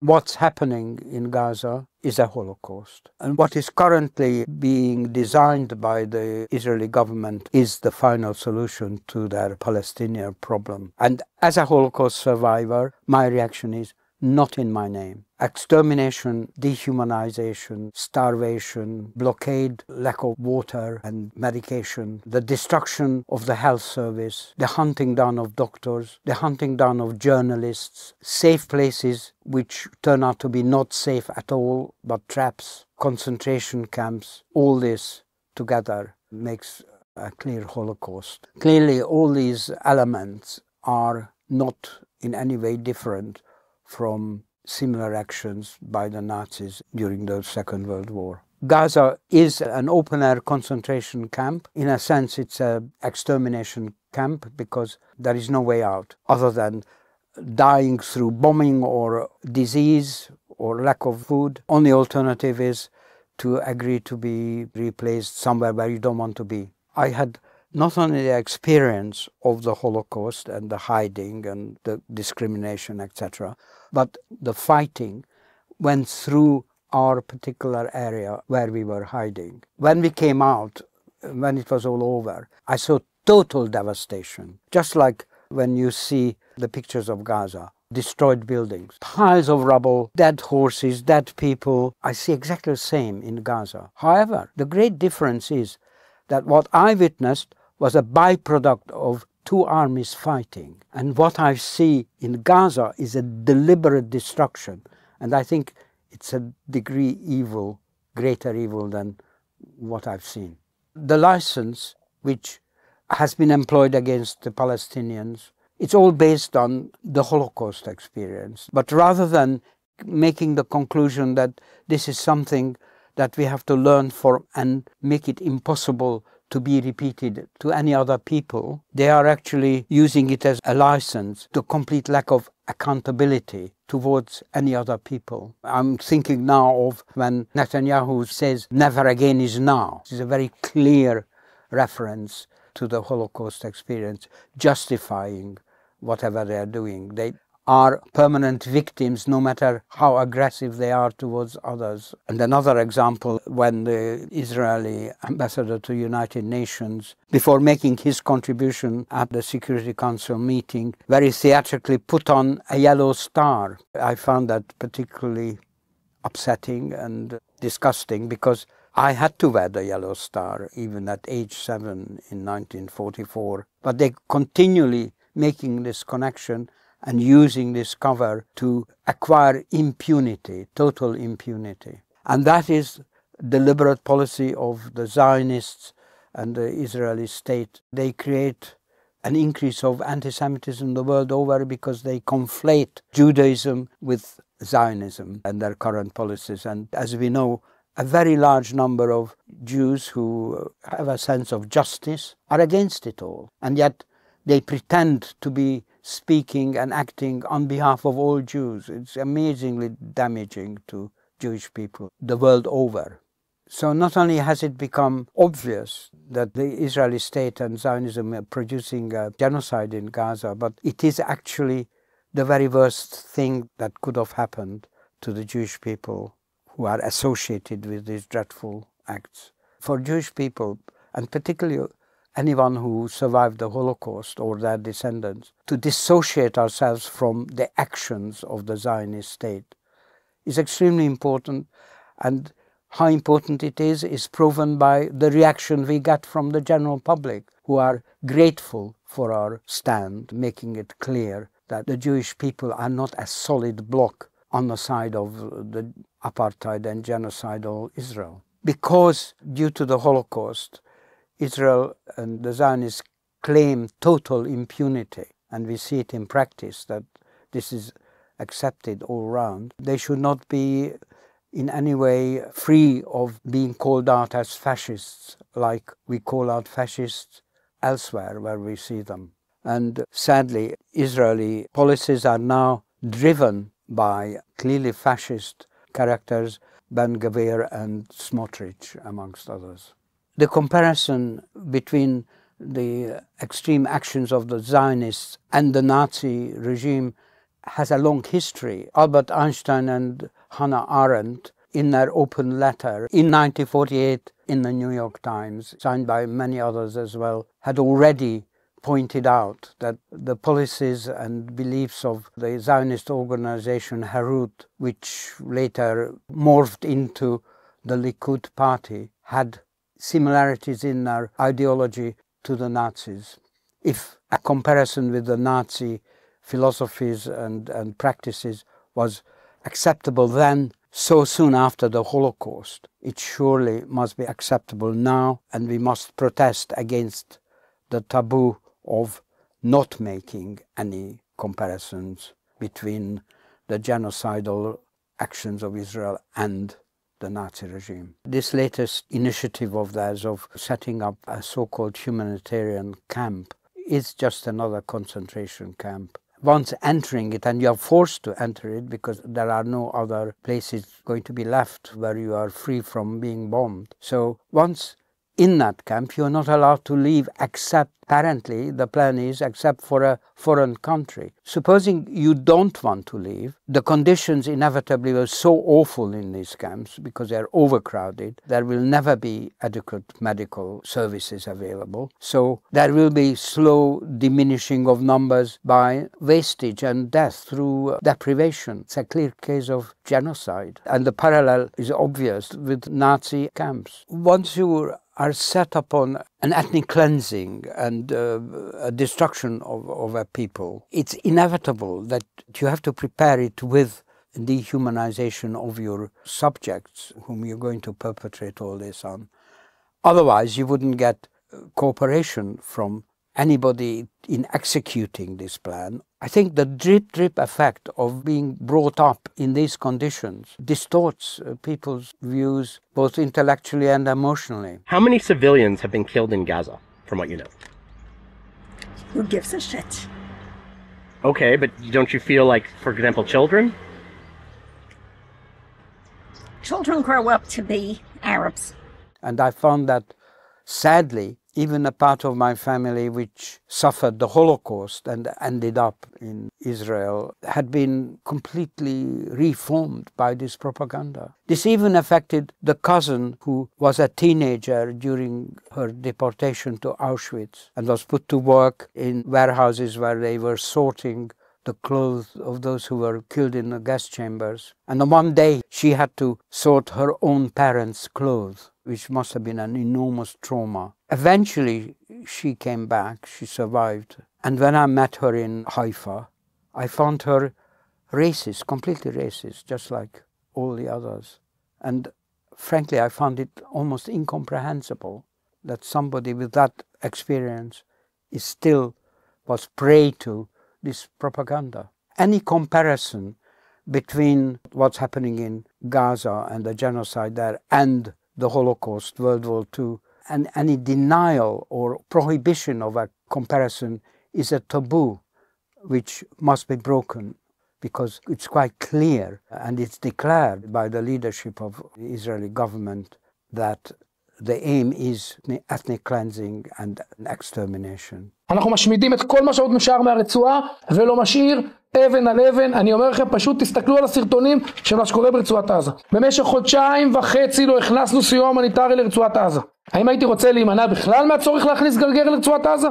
What's happening in Gaza is a Holocaust. And what is currently being designed by the Israeli government is the final solution to their Palestinian problem. And as a Holocaust survivor, my reaction is not in my name. Extermination, dehumanization, starvation, blockade, lack of water and medication, the destruction of the health service, the hunting down of doctors, the hunting down of journalists, safe places which turn out to be not safe at all, but traps, concentration camps, all this together makes a clear Holocaust. Clearly, all these elements are not in any way different from similar actions by the Nazis during the Second World War. Gaza is an open-air concentration camp. In a sense, it's an extermination camp because there is no way out other than dying through bombing or disease or lack of food. Only alternative is to agree to be replaced somewhere where you don't want to be. I had not only the experience of the Holocaust and the hiding and the discrimination, etc., but the fighting went through our particular area where we were hiding. When we came out, when it was all over, I saw total devastation. Just like when you see the pictures of Gaza, destroyed buildings, piles of rubble, dead horses, dead people. I see exactly the same in Gaza. However, the great difference is that what I witnessed was a byproduct of two armies fighting. And what I see in Gaza is a deliberate destruction. And I think it's a degree evil, greater evil than what I've seen. The license which has been employed against the Palestinians, it's all based on the Holocaust experience. But rather than making the conclusion that this is something that we have to learn from and make it impossible to be repeated to any other people, they are actually using it as a license to complete lack of accountability towards any other people. I'm thinking now of when Netanyahu says, "Never again is now." This is a very clear reference to the Holocaust experience, justifying whatever they are doing. They are permanent victims no matter how aggressive they are towards others. And another example, when the Israeli ambassador to United Nations, before making his contribution at the Security Council meeting, very theatrically put on a yellow star. I found that particularly upsetting and disgusting because I had to wear the yellow star even at age 7 in 1944. But they continually making this connection and using this cover to acquire impunity, total impunity. And that is deliberate policy of the Zionists and the Israeli state. They create an increase of anti-Semitism the world over because they conflate Judaism with Zionism and their current policies. And as we know, a very large number of Jews who have a sense of justice are against it all. And yet they pretend to be speaking and acting on behalf of all Jews. It's amazingly damaging to Jewish people the world over. So not only has it become obvious that the Israeli state and Zionism are producing a genocide in Gaza, but it is actually the very worst thing that could have happened to the Jewish people who are associated with these dreadful acts. For Jewish people, and particularly anyone who survived the Holocaust or their descendants, to dissociate ourselves from the actions of the Zionist state is extremely important, and how important it is proven by the reaction we get from the general public, who are grateful for our stand, making it clear that the Jewish people are not a solid bloc on the side of the apartheid and genocidal Israel. Because due to the Holocaust, Israel and the Zionists claim total impunity, and we see it in practice that this is accepted all around. They should not be in any way free of being called out as fascists, like we call out fascists elsewhere where we see them. And sadly, Israeli policies are now driven by clearly fascist characters, Ben Gvir and Smotrich, amongst others. The comparison between the extreme actions of the Zionists and the Nazi regime has a long history. Albert Einstein and Hannah Arendt, in their open letter in 1948 in the New York Times, signed by many others as well, had already pointed out that the policies and beliefs of the Zionist organization Herut, which later morphed into the Likud party, had similarities in their ideology to the Nazis. If a comparison with the Nazi philosophies and practices was acceptable then, so soon after the Holocaust, it surely must be acceptable now, and we must protest against the taboo of not making any comparisons between the genocidal actions of Israel and the Nazi regime. This latest initiative of theirs of setting up a so-called humanitarian camp is just another concentration camp. Once entering it, and you are forced to enter it because there are no other places going to be left where you are free from being bombed. So once in that camp, you are not allowed to leave except, apparently, the plan is, except for a foreign country. Supposing you don't want to leave, the conditions inevitably were so awful in these camps because they are overcrowded. There will never be adequate medical services available. So there will be slow diminishing of numbers by wastage and death through deprivation. It's a clear case of genocide. And the parallel is obvious with Nazi camps. Once you are set upon an ethnic cleansing and a destruction of a people, it's inevitable that you have to prepare it with dehumanization of your subjects whom you're going to perpetrate all this on. Otherwise, you wouldn't get cooperation from anybody in executing this plan. I think the drip effect of being brought up in these conditions distorts people's views both intellectually and emotionally. How many civilians have been killed in Gaza, from what you know? Who gives a shit? Okay, but don't you feel like, for example, children? Children grow up to be Arabs. And I found that, sadly, even a part of my family which suffered the Holocaust and ended up in Israel had been completely reformed by this propaganda. This even affected the cousin who was a teenager during her deportation to Auschwitz and was put to work in warehouses where they were sorting the clothes of those who were killed in the gas chambers. And on one day she had to sort her own parents' clothes, which must have been an enormous trauma. Eventually she came back, she survived. And when I met her in Haifa, I found her racist, completely racist, just like all the others. And frankly, I found it almost incomprehensible that somebody with that experience was prey to this propaganda. Any comparison between what's happening in Gaza and the genocide there and the Holocaust, World War II, and any denial or prohibition of a comparison is a taboo which must be broken, because it's quite clear and it's declared by the leadership of the Israeli government that the aim is ethnic cleansing and extermination. אנחנו משמידים את כל מה שעוד נשאר מהרצועה ולא משאיר אבן על אבן. אני אומר לכם, פשוט תסתכלו על הסרטונים של מה שקורה ברצועת עזה. במשך 1.5 חודשים לא הכנסנו סיוע הומניטרי לרצועת עזה. האם הייתי רוצה להימנע בכלל מהצורך להכניס גרגר לרצועת עזה?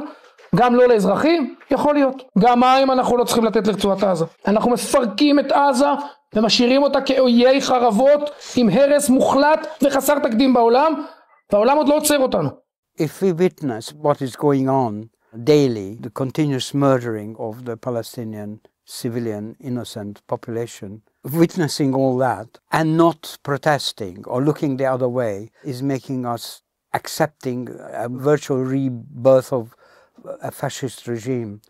גם לא לאזרחים? יכול להיות. גם מים אנחנו לא צריכים לתת לרצועת עזה. אנחנו מפרקים את עזה ומשאירים אותה כאויי חרבות עם הרס מוחלט וחסר תקדים בעולם, והעולם עוד לא עוצר אותנו. If we witness what is going on daily, the continuous murdering of the Palestinian civilian innocent population, witnessing all that and not protesting or looking the other way is making us accepting a virtual rebirth of a fascist regime.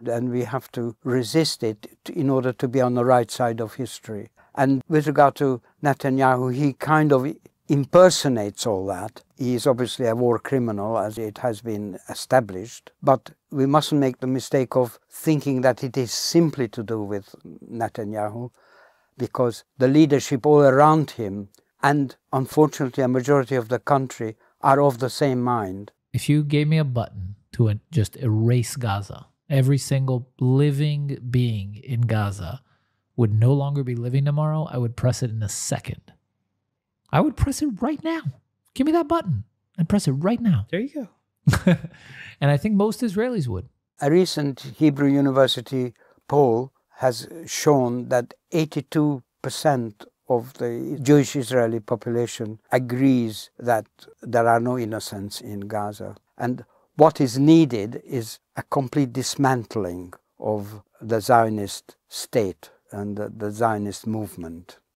And we have to resist it in order to be on the right side of history. And with regard to Netanyahu, he kind of impersonates all that. He is obviously a war criminal, as it has been established, but we mustn't make the mistake of thinking that it is simply to do with Netanyahu, because the leadership all around him, and unfortunately a majority of the country, are of the same mind. If you gave me a button to just erase Gaza, every single living being in Gaza would no longer be living tomorrow, I would press it in a second. I would press it right now. Give me that button and press it right now. There you go. And I think most Israelis would. A recent Hebrew University poll has shown that 82% of the Jewish Israeli population agrees that there are no innocents in Gaza. And what is needed is a complete dismantling of the Zionist state and the Zionist movement.